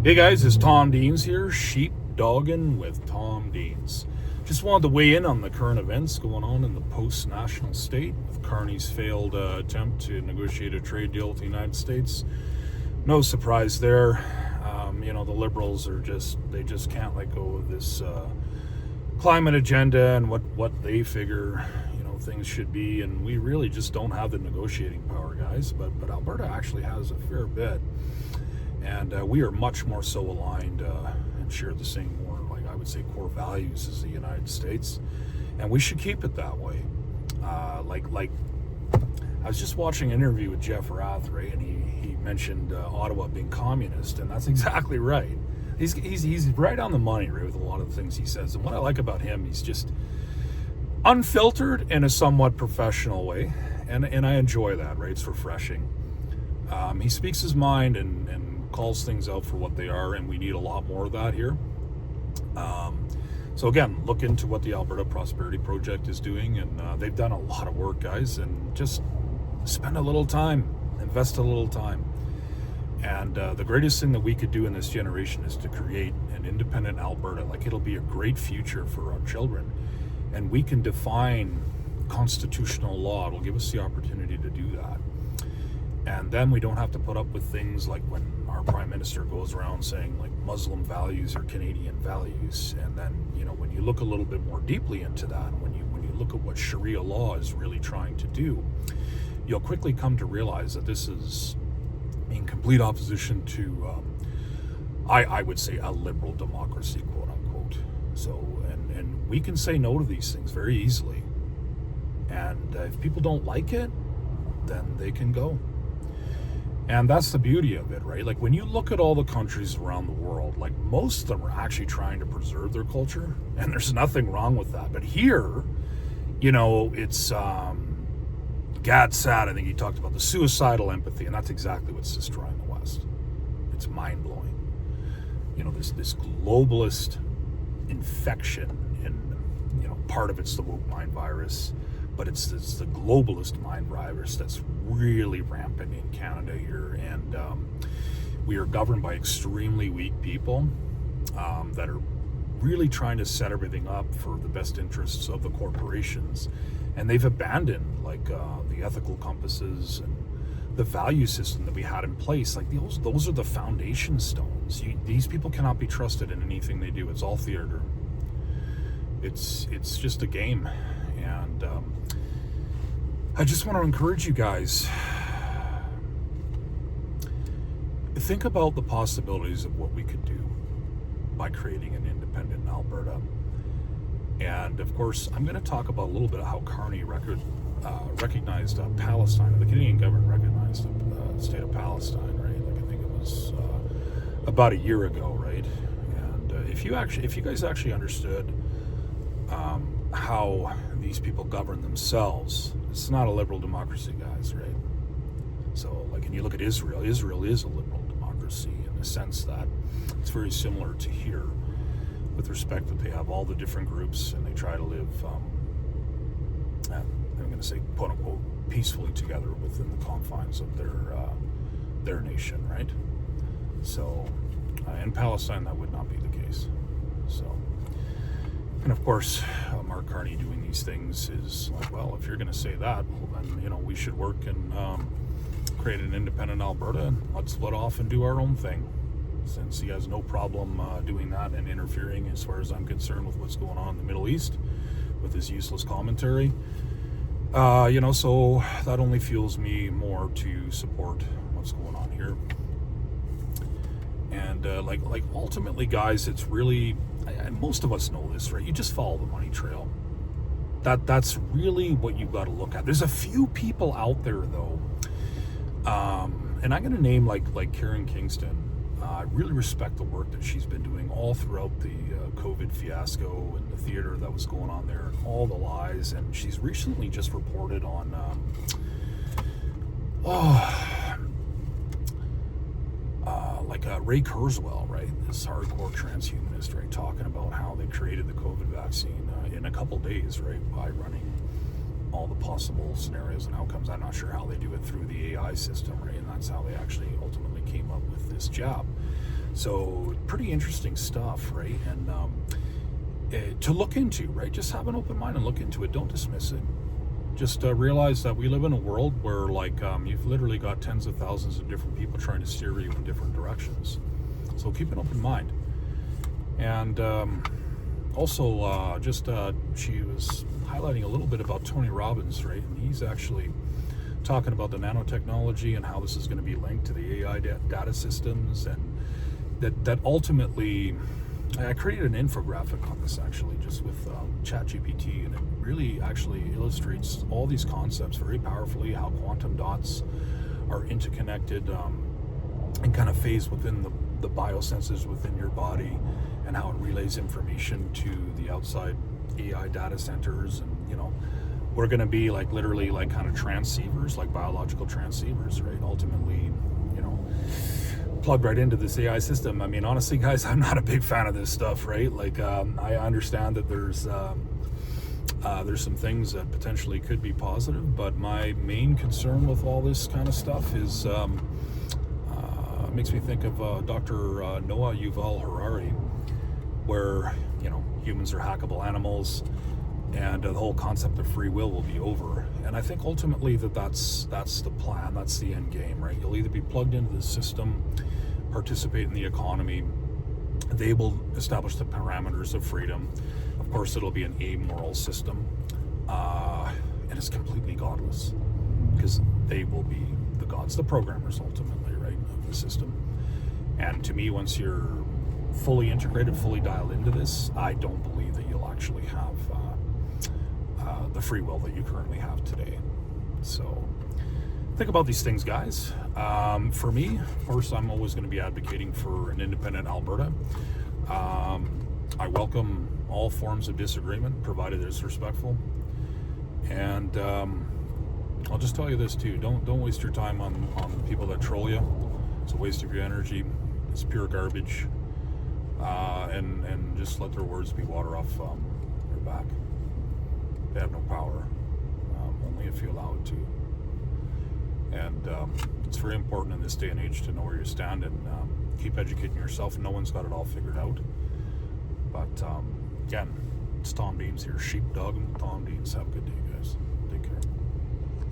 Hey guys, it's Tom Deans here, sheepdogging with Tom Deans. Just wanted to weigh in on the current events going on in the post-national state with Carney's failed attempt to negotiate a trade deal with the United States. No surprise there. The Liberals they just can't let go of this climate agenda and what they figure things should be, and we really just don't have the negotiating power, guys. But Alberta actually has a fair bit. And we are much more so aligned and share the same more, like I would say, core values as the United States. And we should keep it that way. Like I was just watching an interview with Jeff Rath, right? And he mentioned Ottawa being communist, and that's exactly right. He's right on the money, right, with a lot of the things he says. And what I like about him, he's just unfiltered in a somewhat professional way. And I enjoy that, right? It's refreshing. He speaks his mind and calls things out for what they are, and we need a lot more of that here. So again, look into what the Alberta Prosperity Project is doing, and they've done a lot of work, guys, and just spend a little time, invest a little time. And the greatest thing that we could do in this generation is to create an independent Alberta. Like, it'll be a great future for our children, and we can define constitutional law. It'll give us the opportunity to do that. And then we don't have to put up with things like when our prime minister goes around saying like Muslim values are Canadian values. And then, when you look a little bit more deeply into that, when you look at what Sharia law is really trying to do, you'll quickly come to realize that this is in complete opposition to, I would say, a liberal democracy, quote unquote. So, and we can say no to these things very easily. And if people don't like it, then they can go. And that's the beauty of it, right? Like, when you look at all the countries around the world, like, most of them are actually trying to preserve their culture, and there's nothing wrong with that. But here, it's Gad Saad, I think he talked about the suicidal empathy, and that's exactly what's destroying the West. It's mind-blowing. This globalist infection, and part of it's the woke mind virus, but it's the globalist mind virus that's really rampant in Canada here. And we are governed by extremely weak people that are really trying to set everything up for the best interests of the corporations. And they've abandoned the ethical compasses and the value system that we had in place. Like, those are the foundation stones. These people cannot be trusted in anything they do. It's all theater. It's just a game. And I just want to encourage you guys, think about the possibilities of what we could do by creating an independent Alberta. And of course, I'm going to talk about a little bit of how Carney recognized Palestine. The Canadian government recognized the state of Palestine, right? Like, I think it was about a year ago, right? And if you guys actually understood how these people govern themselves, it's not a liberal democracy, guys, right? So, and you look at Israel is a liberal democracy in the sense that it's very similar to here, with respect that they have all the different groups and they try to live, I'm going to say, quote unquote, peacefully together within the confines of their nation, right? So, in Palestine, that would not be the case. So. And of course, Mark Carney doing these things is like, well, if you're going to say that, well, then, we should work and create an independent Alberta, and let's split off and do our own thing. Since he has no problem doing that and interfering, as far as I'm concerned, with what's going on in the Middle East with his useless commentary. So that only fuels me more to support what's going on here. And ultimately, guys, it's really, and most of us know this, right? You just follow the money trail. That's really what you've got to look at. There's a few people out there, though, and I'm going to name like Karen Kingston. I really respect the work that she's been doing all throughout the COVID fiasco and the theater that was going on there and all the lies. And she's recently just reported on Ray Kurzweil, right? This hardcore transhumanist, right? Talking about how they created the COVID vaccine in a couple days, right? By running all the possible scenarios and outcomes. I'm not sure how they do it through the AI system, right? And that's how they actually ultimately came up with this jab. So pretty interesting stuff, right? And to look into, right? Just have an open mind and look into it. Don't dismiss it. Just realize that we live in a world where, like, you've literally got tens of thousands of different people trying to steer you in different directions. So keep an open mind. And also, she was highlighting a little bit about Tony Robbins, right? And he's actually talking about the nanotechnology and how this is going to be linked to the AI data systems, and that ultimately, I created an infographic on this actually, just with ChatGPT, and it really actually illustrates all these concepts very powerfully, how quantum dots are interconnected and kind of phased within the biosensors within your body, and how it relays information to the outside AI data centers. And we're going to be like literally like kind of transceivers, like biological transceivers, right? Ultimately, plugged right into this AI system. I mean, honestly, guys, I'm not a big fan of this stuff, right? Like, I understand that there's some things that potentially could be positive, but my main concern with all this kind of stuff is makes me think of Dr. Noah Yuval Harari, where humans are hackable animals, and the whole concept of free will be over. And I think ultimately that's the plan, that's the end game, right? You'll either be plugged into the system, participate in the economy, they will establish the parameters of freedom. Of course, it'll be an amoral system, and it's completely godless, because they will be the gods, the programmers ultimately, right, of the system. And to me, once you're fully integrated, fully dialed into this, I don't believe that you'll actually have the free will that you currently have today. So think about these things, guys. For me, of course, I'm always going to be advocating for an independent Alberta. I welcome all forms of disagreement, provided it's respectful. And I'll just tell you this too: don't waste your time on people that troll you. It's a waste of your energy. It's pure garbage. And just let their words be water off your back. They have no power, only if you allow it to. And it's very important in this day and age to know where you stand, and keep educating yourself. No one's got it all figured out. But again, it's Tom Deans here, Sheepdog and Tom Deans. Have a good day.